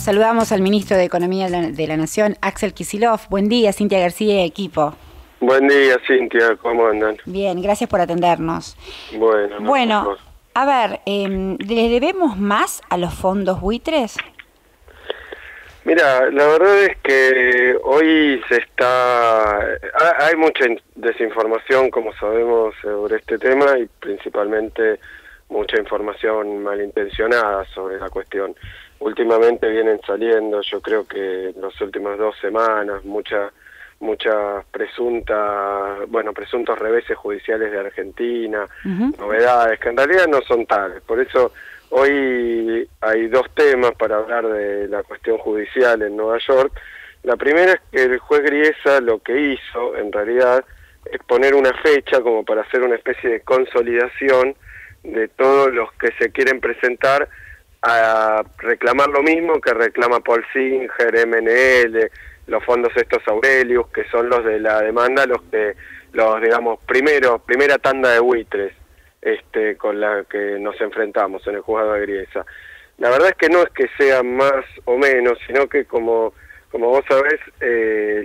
Saludamos al ministro de Economía de la Nación, Axel Kicillof. Buen día, Cintia García y equipo. Buen día, Cintia, ¿cómo andan? Bien, gracias por atendernos. Bueno, a ver, ¿le debemos más a los fondos buitres? Mira, la verdad es que hoy hay mucha desinformación, como sabemos, sobre este tema y principalmente mucha información malintencionada sobre la cuestión. Últimamente vienen saliendo, yo creo que en las últimas 2 semanas, muchas presuntos reveses judiciales de Argentina, novedades que en realidad no son tales. Por eso hoy hay 2 temas para hablar de la cuestión judicial en Nueva York. La primera es que el juez Griesa lo que hizo, en realidad, es poner una fecha como para hacer una especie de consolidación de todos los que se quieren presentar a reclamar lo mismo que reclama Paul Singer, MNL, los fondos estos Aurelius, que son los de la demanda, primera tanda de buitres con la que nos enfrentamos en el juzgado de Griesa. La verdad es que no es que sea más o menos, sino que como vos sabés,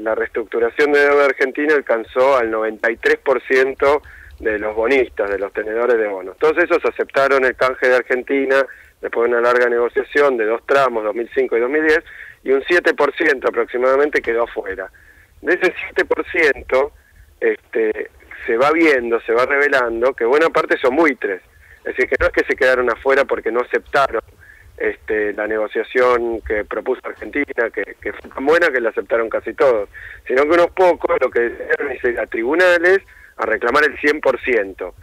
la reestructuración de deuda de Argentina alcanzó al 93% de los bonistas, de los tenedores de bonos. Todos esos aceptaron el canje de Argentina después de una larga negociación de 2 tramos, 2005 y 2010, y un 7% aproximadamente quedó afuera. De ese 7%, se va viendo, se va revelando que buena parte son buitres. Es decir, que no es que se quedaron afuera porque no aceptaron la negociación que propuso Argentina, que fue tan buena que la aceptaron casi todos, sino que unos pocos lo que decidieron es ir a tribunales a reclamar el 100%.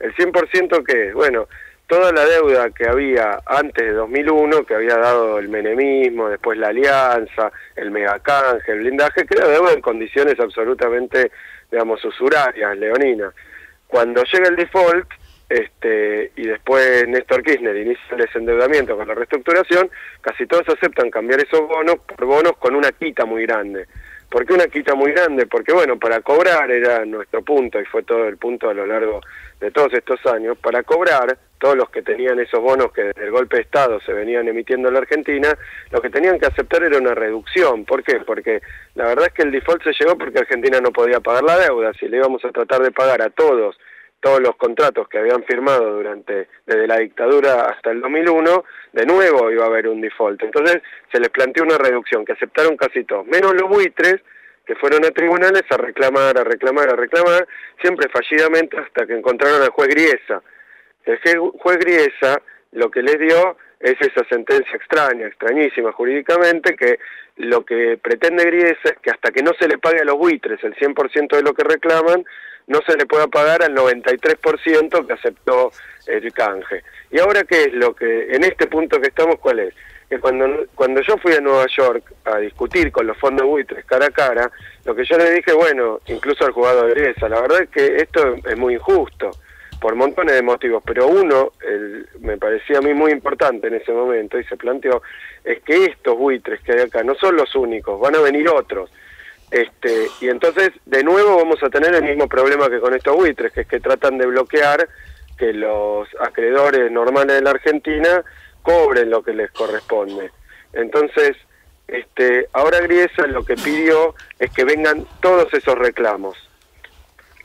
¿El 100% qué es? Bueno, toda la deuda que había antes de 2001, que había dado el menemismo, después la alianza, el megacanje, el blindaje, que era deuda en condiciones absolutamente, usurarias, leoninas. Cuando llega el default, y después Néstor Kirchner inicia el desendeudamiento con la reestructuración, casi todos aceptan cambiar esos bonos por bonos con una quita muy grande. ¿Por qué una quita muy grande? Porque para cobrar era nuestro punto, y fue todo el punto a lo largo de todos estos años, para cobrar, todos los que tenían esos bonos que desde el golpe de Estado se venían emitiendo en la Argentina, lo que tenían que aceptar era una reducción. ¿Por qué? Porque la verdad es que el default se llegó porque Argentina no podía pagar la deuda. Si le íbamos a tratar de pagar a todos los contratos que habían firmado desde la dictadura hasta el 2001, de nuevo iba a haber un default. Entonces se les planteó una reducción que aceptaron casi todos, menos los buitres, que fueron a tribunales a reclamar, siempre fallidamente, hasta que encontraron al juez Griesa. El juez Griesa lo que les dio es esa sentencia extrañísima jurídicamente, que lo que pretende Griesa es que hasta que no se le pague a los buitres el 100% de lo que reclaman, no se le pueda pagar al 93% que aceptó el canje. Y ahora, ¿qué es lo que, en este punto que estamos, cuál es? Que cuando yo fui a Nueva York a discutir con los fondos buitres cara a cara, lo que yo le dije, incluso al juzgado de Griesa, la verdad es que esto es muy injusto, por montones de motivos, pero uno, me parecía a mí muy importante en ese momento, y se planteó, es que estos buitres que hay acá no son los únicos, van a venir otros. Y entonces de nuevo vamos a tener el mismo problema que con estos buitres, que es que tratan de bloquear que los acreedores normales de la Argentina cobren lo que les corresponde. Entonces, ahora Griesa lo que pidió es que vengan todos esos reclamos.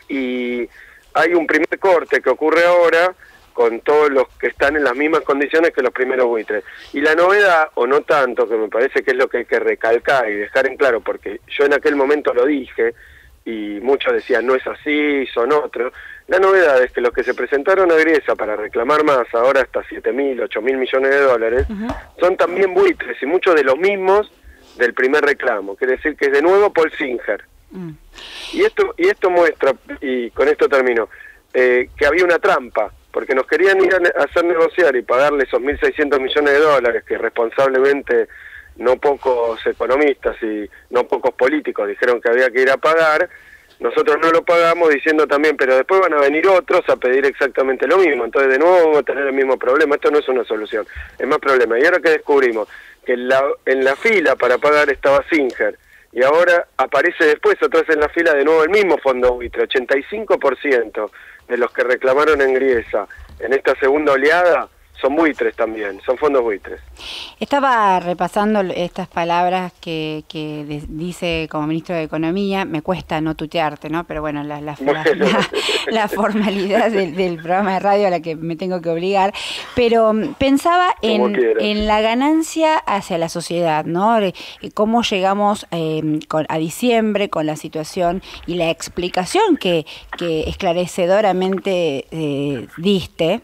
Y hay un primer corte que ocurre ahora con todos los que están en las mismas condiciones que los primeros buitres. Y la novedad, o no tanto, que me parece que es lo que hay que recalcar y dejar en claro, porque yo en aquel momento lo dije, y muchos decían, no es así, son otros. La novedad es que los que se presentaron a Griesa para reclamar más, ahora hasta 7.000, 8.000 millones de dólares, son también buitres, y muchos de los mismos del primer reclamo. Quiere decir que es de nuevo Paul Singer. Y esto muestra, y con esto termino, que había una trampa, porque nos querían ir a hacer negociar y pagarle esos 1.600 millones de dólares que responsablemente no pocos economistas y no pocos políticos dijeron que había que ir a pagar. Nosotros no lo pagamos, diciendo también, pero después van a venir otros a pedir exactamente lo mismo, entonces de nuevo vamos a tener el mismo problema. Esto no es una solución, es más problema. Y ahora que descubrimos que en la fila para pagar estaba Singer, y ahora aparece después atrás en la fila de nuevo el mismo fondo buitre, 85% de los que reclamaron en Griesa en esta segunda oleada son buitres también, son fondos buitres. Estaba repasando estas palabras que dice como ministro de Economía. Me cuesta no tutearte, ¿no? Pero bueno, la formalidad del programa de radio a la que me tengo que obligar. Pero pensaba en la ganancia hacia la sociedad, ¿no? Cómo llegamos a diciembre con la situación y la explicación que esclarecedoramente diste.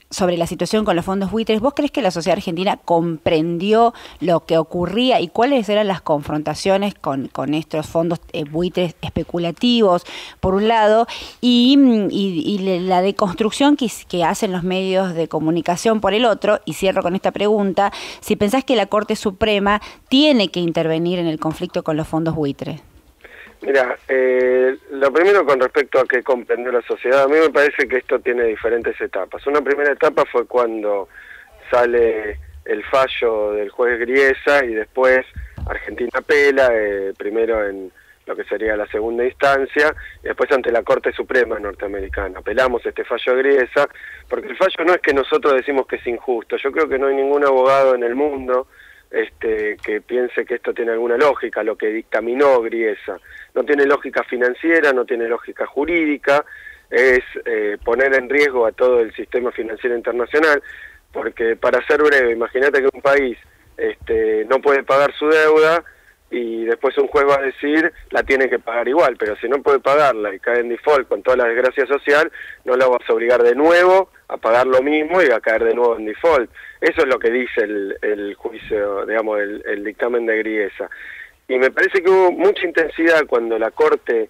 Sobre la situación con los fondos buitres. ¿Vos crees que la sociedad argentina comprendió lo que ocurría y cuáles eran las confrontaciones con estos fondos buitres especulativos, por un lado, y la deconstrucción que hacen los medios de comunicación por el otro? Y cierro con esta pregunta: si pensás que la Corte Suprema tiene que intervenir en el conflicto con los fondos buitres. Mira, lo primero con respecto a que comprendió la sociedad, a mí me parece que esto tiene diferentes etapas. Una primera etapa fue cuando sale el fallo del juez Griesa y después Argentina apela, primero en lo que sería la segunda instancia, y después ante la Corte Suprema norteamericana. Apelamos este fallo de Griesa, porque el fallo no es que nosotros decimos que es injusto. Yo creo que no hay ningún abogado en el mundo que piense que esto tiene alguna lógica, lo que dictaminó Griesa. No tiene lógica financiera, no tiene lógica jurídica, es poner en riesgo a todo el sistema financiero internacional, porque para ser breve, imagínate que un país no puede pagar su deuda y después un juez va a decir la tiene que pagar igual, pero si no puede pagarla y cae en default con toda la desgracia social, no la vas a obligar de nuevo a pagar lo mismo y va a caer de nuevo en default. Eso es lo que dice el juicio, digamos, el dictamen de Griesa. Y me parece que hubo mucha intensidad cuando la Corte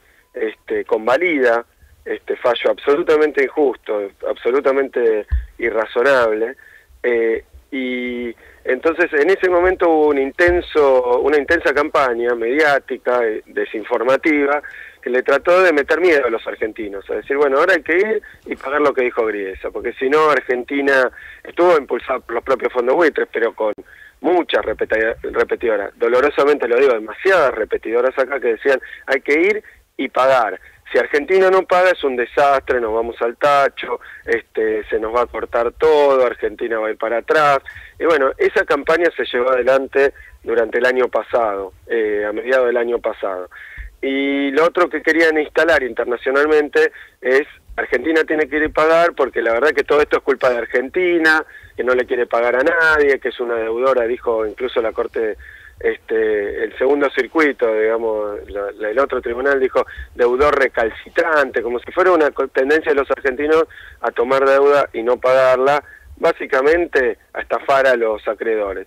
convalida este fallo absolutamente injusto, absolutamente irrazonable, y entonces en ese momento hubo una intensa campaña mediática, desinformativa, que le trató de meter miedo a los argentinos, a decir, bueno, ahora hay que ir y pagar lo que dijo Griesa, porque si no Argentina estuvo impulsada por los propios fondos buitres, pero con muchas repetidoras, dolorosamente lo digo, demasiadas repetidoras acá que decían, hay que ir y pagar. Si Argentina no paga es un desastre, nos vamos al tacho, se nos va a cortar todo, Argentina va a ir para atrás. Y bueno, esa campaña se llevó adelante durante el año pasado, a mediados del año pasado. Y lo otro que querían instalar internacionalmente es Argentina tiene que ir y pagar porque la verdad que todo esto es culpa de Argentina, que no le quiere pagar a nadie, que es una deudora, dijo incluso la Corte, el segundo circuito, digamos, el otro tribunal dijo deudor recalcitrante, como si fuera una tendencia de los argentinos a tomar deuda y no pagarla, básicamente a estafar a los acreedores.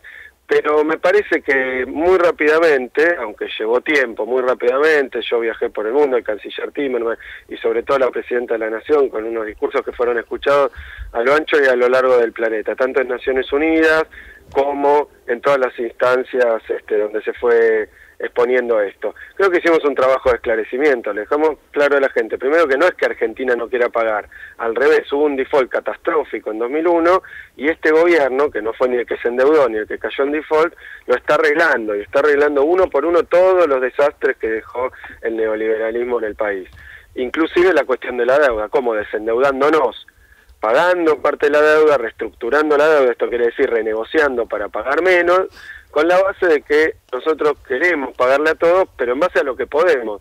Pero me parece que muy rápidamente, aunque llevó tiempo, muy rápidamente, yo viajé por el mundo, el canciller Timmermans y sobre todo la presidenta de la Nación, con unos discursos que fueron escuchados a lo ancho y a lo largo del planeta, tanto en Naciones Unidas como en todas las instancias donde se fue exponiendo esto. Creo que hicimos un trabajo de esclarecimiento, le dejamos claro a la gente, primero que no es que Argentina no quiera pagar, al revés, hubo un default catastrófico en 2001 y este gobierno, que no fue ni el que se endeudó ni el que cayó en default, lo está arreglando y está arreglando uno por uno todos los desastres que dejó el neoliberalismo en el país. Inclusive la cuestión de la deuda, como desendeudándonos, pagando parte de la deuda, reestructurando la deuda, esto quiere decir renegociando para pagar menos, con la base de que nosotros queremos pagarle a todos, pero en base a lo que podemos.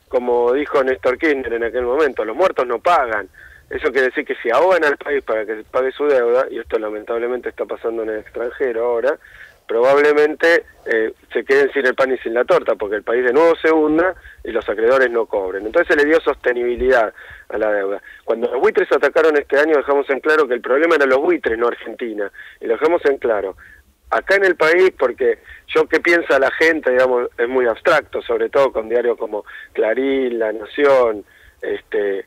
Como dijo Néstor Kirchner en aquel momento, los muertos no pagan. Eso quiere decir que si ahogan al país para que pague su deuda, y esto lamentablemente está pasando en el extranjero ahora, probablemente se queden sin el pan y sin la torta, porque el país de nuevo se hunda y los acreedores no cobren. Entonces se le dio sostenibilidad a la deuda. Cuando los buitres atacaron este año, dejamos en claro que el problema eran los buitres, no Argentina, y lo dejamos en claro. Acá en el país, porque yo qué piensa la gente, digamos, es muy abstracto, sobre todo con diarios como Clarín, La Nación,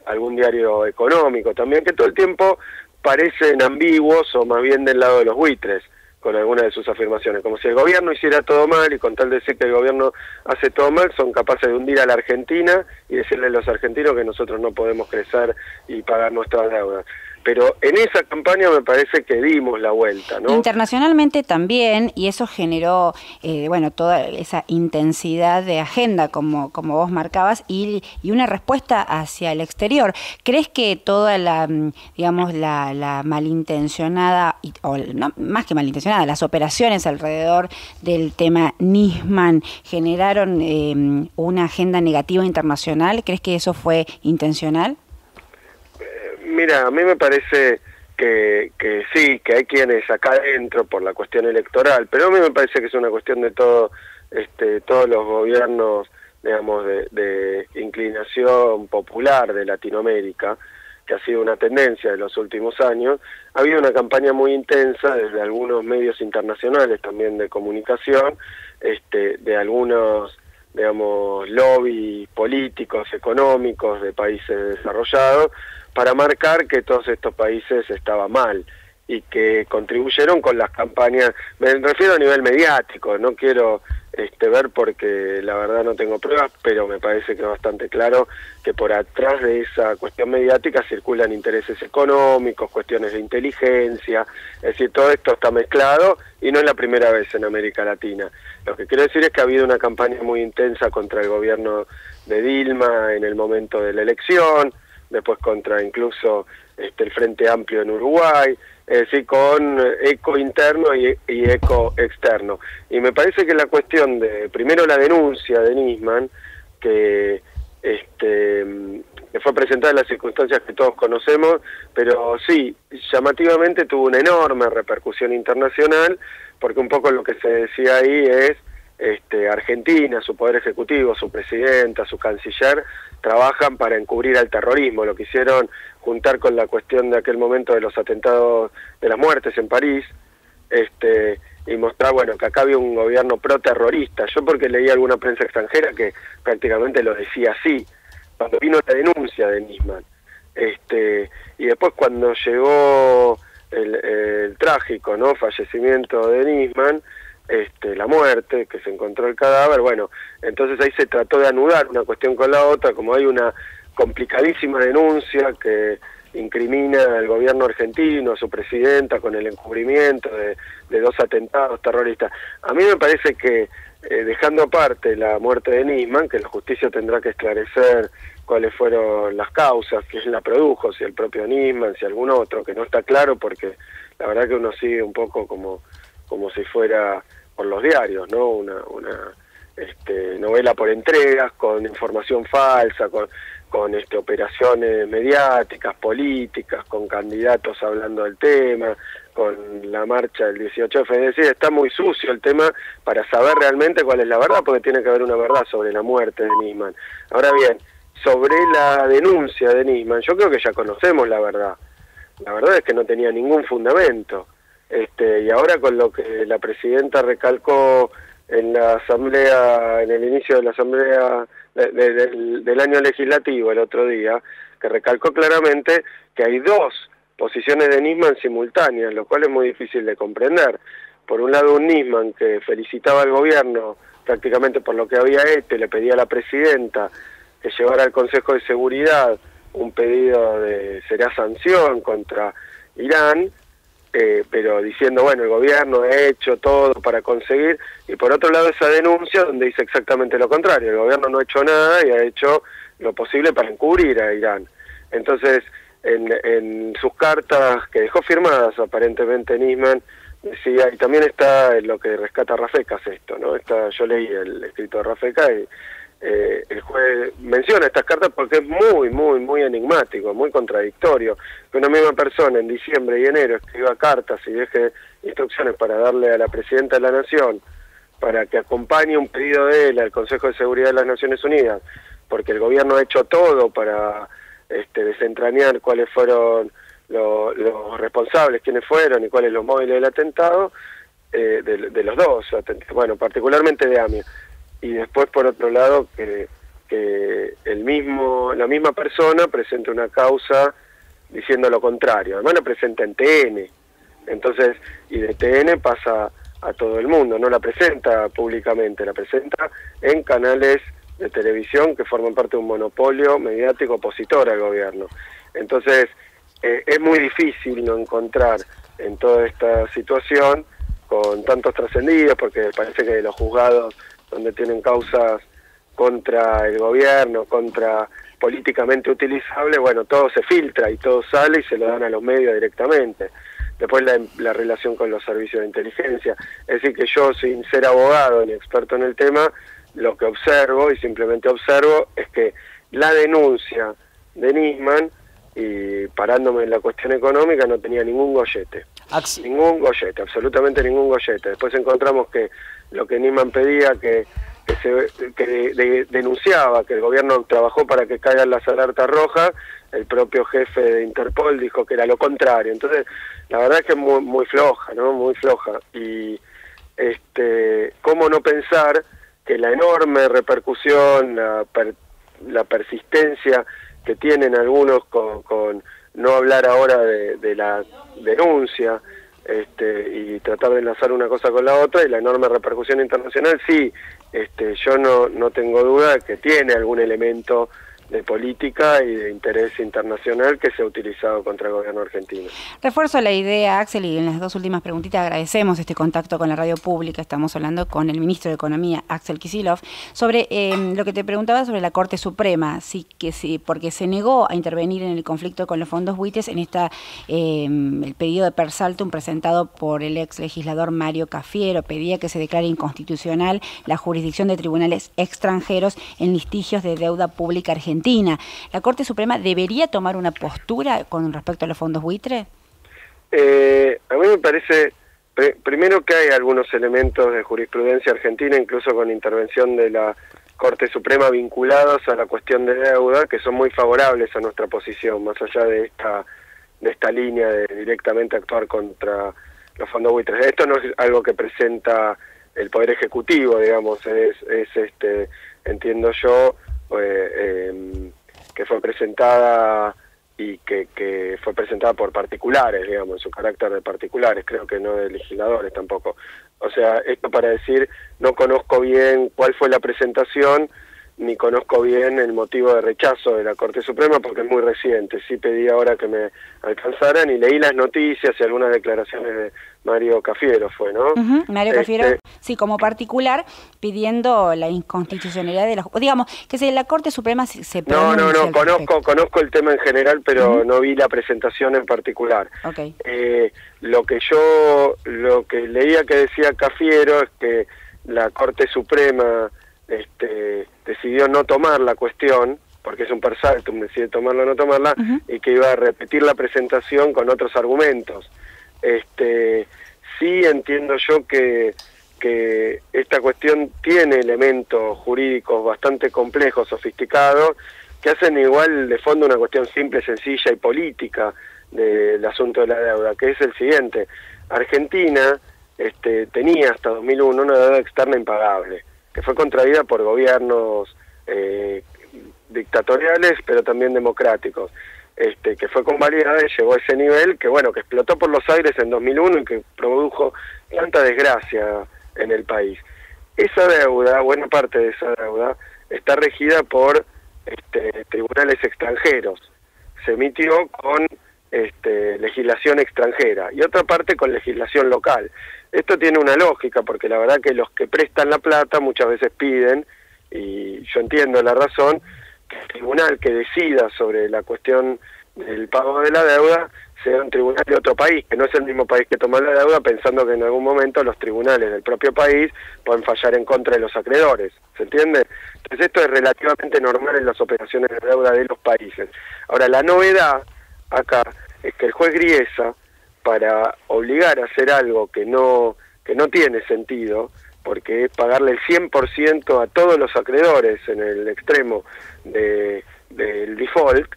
algún diario económico también, que todo el tiempo parecen ambiguos o más bien del lado de los buitres con algunas de sus afirmaciones, como si el gobierno hiciera todo mal y con tal de decir que el gobierno hace todo mal, son capaces de hundir a la Argentina y decirle a los argentinos que nosotros no podemos crecer y pagar nuestras deudas. pero en esa campaña me parece que dimos la vuelta, ¿no? Internacionalmente también, y eso generó, bueno, toda esa intensidad de agenda, como vos marcabas, y una respuesta hacia el exterior. ¿Crees que toda la, digamos, la malintencionada, o no, más que malintencionada, las operaciones alrededor del tema Nisman generaron una agenda negativa internacional? ¿Crees que eso fue intencional? Mira, a mí me parece que sí, que hay quienes acá adentro por la cuestión electoral, pero a mí me parece que es una cuestión de todos los gobiernos, digamos, de inclinación popular de Latinoamérica, que ha sido una tendencia de los últimos años. Ha habido una campaña muy intensa desde algunos medios internacionales también de comunicación, de algunos, digamos, lobbies políticos, económicos de países desarrollados, para marcar que todos estos países estaban mal y que contribuyeron con las campañas, me refiero a nivel mediático, no quiero ver porque la verdad no tengo pruebas, pero me parece que es bastante claro que por atrás de esa cuestión mediática circulan intereses económicos, cuestiones de inteligencia, es decir, todo esto está mezclado y no es la primera vez en América Latina. Lo que quiero decir es que ha habido una campaña muy intensa contra el gobierno de Dilma en el momento de la elección, después contra incluso el Frente Amplio en Uruguay, es decir, con eco interno y eco externo. Y me parece que la cuestión de, primero la denuncia de Nisman, que fue presentada en las circunstancias que todos conocemos, pero sí, llamativamente tuvo una enorme repercusión internacional, porque un poco lo que se decía ahí es Argentina, su poder ejecutivo, su presidenta, su canciller, trabajan para encubrir al terrorismo. Lo quisieron juntar con la cuestión de aquel momento de los atentados, de las muertes en París, y mostrar, bueno, que acá había un gobierno pro-terrorista. Yo porque leí alguna prensa extranjera que prácticamente lo decía así, cuando vino la denuncia de Nisman. Y después cuando llegó el trágico, ¿no?, fallecimiento de Nisman, la muerte, que se encontró el cadáver, bueno, entonces ahí se trató de anudar una cuestión con la otra, como hay una complicadísima denuncia que incrimina al gobierno argentino, a su presidenta, con el encubrimiento de 2 atentados terroristas. A mí me parece que, dejando aparte la muerte de Nisman, que la justicia tendrá que esclarecer cuáles fueron las causas, quién la produjo, si el propio Nisman, si algún otro, que no está claro, porque la verdad que uno sigue un poco como si fuera por los diarios, ¿no? Una novela por entregas, con información falsa, con operaciones mediáticas, políticas, con candidatos hablando del tema, con la marcha del 18F, es decir, está muy sucio el tema para saber realmente cuál es la verdad, porque tiene que haber una verdad sobre la muerte de Nisman. Ahora bien, sobre la denuncia de Nisman, yo creo que ya conocemos la verdad. La verdad es que no tenía ningún fundamento. Y ahora con lo que la presidenta recalcó en la asamblea, en el inicio de la asamblea del año legislativo el otro día, que recalcó claramente que hay 2 posiciones de Nisman simultáneas, lo cual es muy difícil de comprender. Por un lado, un Nisman que felicitaba al gobierno prácticamente por lo que había hecho, y le pedía a la presidenta que llevara al Consejo de Seguridad un pedido de sanción contra Irán, pero diciendo, bueno, el gobierno ha hecho todo para conseguir, y por otro lado esa denuncia donde dice exactamente lo contrario, el gobierno no ha hecho nada y ha hecho lo posible para encubrir a Irán. Entonces, en sus cartas que dejó firmadas aparentemente Nisman, decía, y también está en lo que rescata Rafecas esto, ¿no? Yo leí el escrito de Rafecas y el juez menciona estas cartas porque es muy enigmático, muy contradictorio, que una misma persona en diciembre y enero escriba cartas y deje instrucciones para darle a la presidenta de la Nación para que acompañe un pedido de él al Consejo de Seguridad de las Naciones Unidas, porque el gobierno ha hecho todo para desentrañar cuáles fueron los responsables, quiénes fueron y cuáles los móviles del atentado, de los 2, bueno, particularmente de AMIA. Y después, por otro lado, que la misma persona presenta una causa diciendo lo contrario. Además la presenta en TN. Entonces, y de TN pasa a todo el mundo, no la presenta públicamente, la presenta en canales de televisión que forman parte de un monopolio mediático opositor al gobierno. Entonces, es muy difícil no encontrar en toda esta situación con tantos trascendidos, porque parece que los juzgados donde tienen causas contra el gobierno, contra políticamente utilizable, bueno, todo se filtra y todo sale y se lo dan a los medios directamente. Después la relación con los servicios de inteligencia. Es decir, que yo, sin ser abogado ni experto en el tema, lo que observo, y simplemente observo, es que la denuncia de Nisman, y parándome en la cuestión económica, no tenía ningún gollete. Ningún gollete, absolutamente ningún gollete. Después encontramos que lo que Nisman pedía, denunciaba que el gobierno trabajó para que caigan las alertas rojas, el propio jefe de Interpol dijo que era lo contrario. Entonces, la verdad es que es muy floja, ¿no? Muy floja. Y cómo no pensar que la enorme repercusión, la persistencia que tienen algunos con no hablar ahora de la denuncia, y tratar de enlazar una cosa con la otra, y la enorme repercusión internacional, sí, yo no tengo duda de que tiene algún elemento de política y de interés internacional que se ha utilizado contra el gobierno argentino. Refuerzo la idea, Axel, y en las dos últimas preguntitas agradecemos este contacto con la radio pública. Estamos hablando con el ministro de Economía, Axel Kicillof, sobre lo que te preguntaba sobre la Corte Suprema, porque se negó a intervenir en el conflicto con los fondos buitres en el pedido de per saltum presentado por el ex legislador Mario Cafiero. Pedía que se declare inconstitucional la jurisdicción de tribunales extranjeros en litigios de deuda pública argentina. ¿La Corte Suprema debería tomar una postura con respecto a los fondos buitre? A mí me parece, primero, que hay algunos elementos de jurisprudencia argentina, incluso con intervención de la Corte Suprema, vinculados a la cuestión de deuda, que son muy favorables a nuestra posición, más allá de esta línea de directamente actuar contra los fondos buitres. Esto no es algo que presenta el Poder Ejecutivo, digamos, entiendo yo, que fue presentada y que fue presentada por particulares, digamos, en su carácter de particulares, creo que no de legisladores tampoco. O sea, esto para decir, no conozco bien cuál fue la presentación, ni conozco bien el motivo de rechazo de la Corte Suprema, porque es muy reciente. Sí pedí ahora que me alcanzaran y leí las noticias y algunas declaraciones de Mario Cafiero, ¿no? Mario Cafiero, sí, como particular, pidiendo la inconstitucionalidad de digamos, que si la Corte Suprema se No, conozco el tema en general, pero no vi la presentación en particular. Okay. Lo que leía que decía Cafiero es que la Corte Suprema decidió no tomar la cuestión, porque es un per saltum, decide tomarla o no tomarla, y que iba a repetir la presentación con otros argumentos. Sí entiendo yo que esta cuestión tiene elementos jurídicos bastante complejos, sofisticados, que hacen igual de fondo una cuestión simple, sencilla y política del asunto de la deuda, que es el siguiente. Argentina tenía hasta 2001 una deuda externa impagable, que fue contraída por gobiernos dictatoriales, pero también democráticos, que fue convalidada y llegó a ese nivel que explotó por los aires en 2001 y que produjo tanta desgracia en el país. Esa deuda, buena parte de esa deuda, está regida por tribunales extranjeros. Se emitió con legislación extranjera y otra parte con legislación local. Esto tiene una lógica, porque la verdad que los que prestan la plata muchas veces piden, y yo entiendo la razón, que el tribunal que decida sobre la cuestión del pago de la deuda sea un tribunal de otro país, que no es el mismo país que toma la deuda, pensando que en algún momento los tribunales del propio país pueden fallar en contra de los acreedores, ¿se entiende? Entonces esto es relativamente normal en las operaciones de deuda de los países. Ahora, la novedad acá es que el juez Griesa, para obligar a hacer algo que no tiene sentido, porque es pagarle el 100% a todos los acreedores en el extremo del default,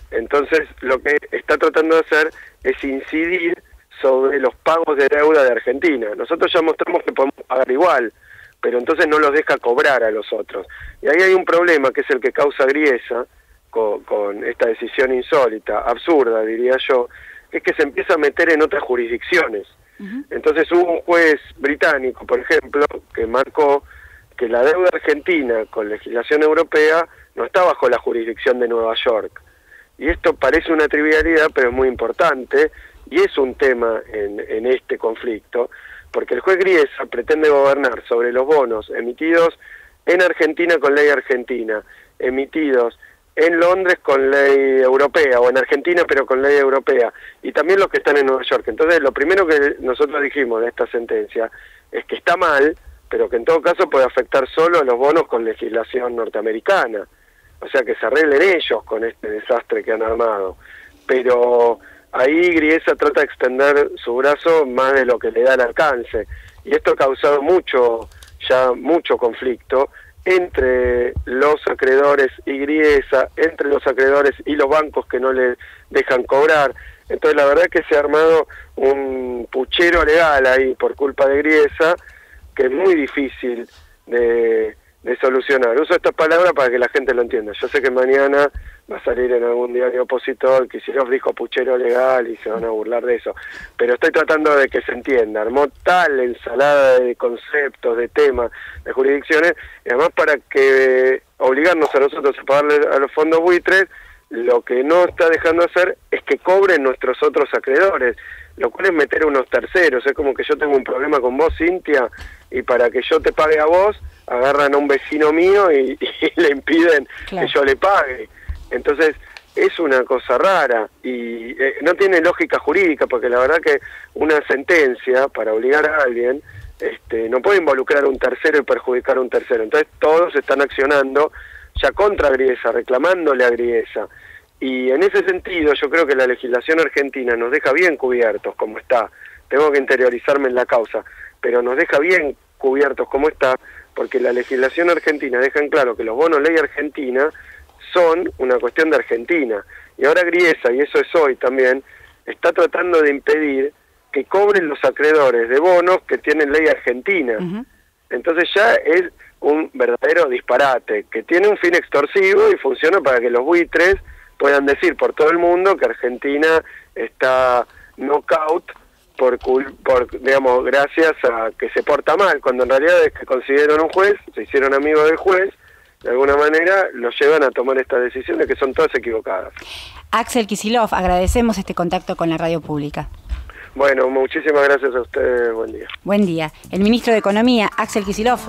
entonces lo que está tratando de hacer es incidir sobre los pagos de deuda de Argentina. Nosotros ya mostramos que podemos pagar igual, pero entonces no los deja cobrar a los otros. Y ahí hay un problema, que es el que causa Griesa, con esta decisión insólita, absurda diría yo, es que se empieza a meter en otras jurisdicciones. Entonces hubo un juez británico, por ejemplo, que marcó que la deuda argentina con legislación europea no está bajo la jurisdicción de Nueva York, y esto parece una trivialidad, pero es muy importante, y es un tema en este conflicto, porque el juez Griesa pretende gobernar sobre los bonos emitidos en Argentina con ley argentina, emitidos en Londres con ley europea, o en Argentina pero con ley europea, y también los que están en Nueva York. Entonces, lo primero que nosotros dijimos de esta sentencia es que está mal, pero que en todo caso puede afectar solo a los bonos con legislación norteamericana. O sea, que se arreglen ellos con este desastre que han armado. Pero ahí Griesa trata de extender su brazo más de lo que le da el alcance. Y esto ha causado mucho conflicto entre los acreedores y Griesa, entre los acreedores y los bancos que no le dejan cobrar. Entonces la verdad es que se ha armado un puchero legal ahí por culpa de Griesa, que es muy difícil de solucionar. Uso estas palabras para que la gente lo entienda. Yo sé que mañana va a salir en algún diario opositor que Kicillof dijo puchero legal y se van a burlar de eso, pero estoy tratando de que se entienda. Armó tal ensalada de conceptos, de temas, de jurisdicciones, y además para que obligarnos a nosotros a pagarle a los fondos buitres, lo que no está dejando hacer es que cobren nuestros otros acreedores, lo cual es meter a unos terceros. Es como que yo tengo un problema con vos, Cintia, y para que yo te pague a vos, agarran a un vecino mío y le impiden que yo le pague. Entonces, es una cosa rara y no tiene lógica jurídica, porque la verdad que una sentencia para obligar a alguien no puede involucrar a un tercero y perjudicar a un tercero. Entonces, todos están accionando ya contra Griesa, reclamándole a Griesa. Y en ese sentido, yo creo que la legislación argentina nos deja bien cubiertos como está. Tengo que interiorizarme en la causa, pero nos deja bien cubiertos como está, porque la legislación argentina deja en claro que los bonos ley argentina son una cuestión de Argentina. Y ahora Griesa, y eso es hoy también, está tratando de impedir que cobren los acreedores de bonos que tienen ley argentina. Entonces ya es un verdadero disparate, que tiene un fin extorsivo y funciona para que los buitres puedan decir por todo el mundo que Argentina está knockout digamos, gracias a que se porta mal, cuando en realidad es que consiguieron un juez, se hicieron amigos del juez, de alguna manera los llevan a tomar estas decisiones que son todas equivocadas. Axel Kicillof, agradecemos este contacto con la radio pública. Bueno, muchísimas gracias a ustedes, buen día. Buen día. El ministro de Economía, Axel Kicillof.